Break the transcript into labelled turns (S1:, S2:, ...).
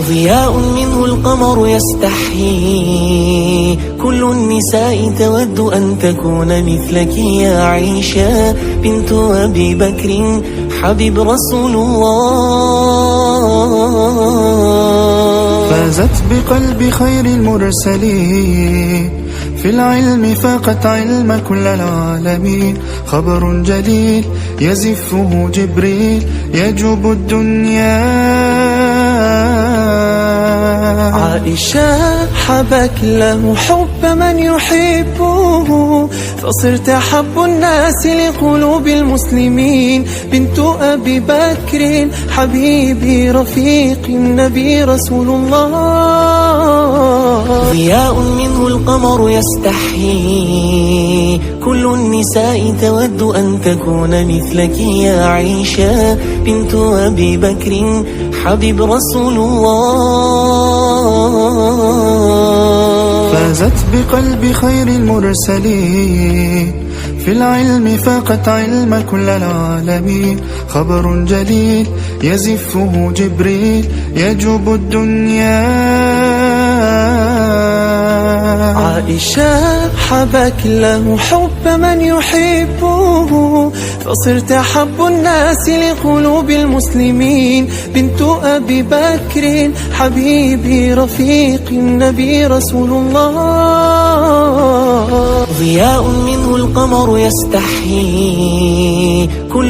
S1: ضياء منه القمر يستحيي، كل النساء تود أن تكون مثلك يا عائشة بنت أبي بكر حبيب رسول الله.
S2: فازت بقلب خير المرسلين، في العلم فاقت علم كل العالمين. خبر جليل يزفه جبريل يجوب الدنيا.
S1: عائشة حبك له حب من يحبه، فصرت أحب الناس لقلوب المسلمين. بنت أبي بكر حبيبي رفيق النبي رسول الله. ضياء منه القمر يستحيي، كل النساء تود أن تكون مثلك يا عائشة بنت أبي بكر حبيب رسول الله.
S2: فازت بقلب خير المرسلين، في العلم فاقت علم كل العالمين. خبر جليل يزفه جبريل يجوب الدنيا.
S1: عائشة حبك له حب من يحبه، فصرت أحب الناس لقلوب المسلمين. بنت أبي بكر حبيبي رفيق النبي رسول الله. ضياء منه القمر يستحيي، كل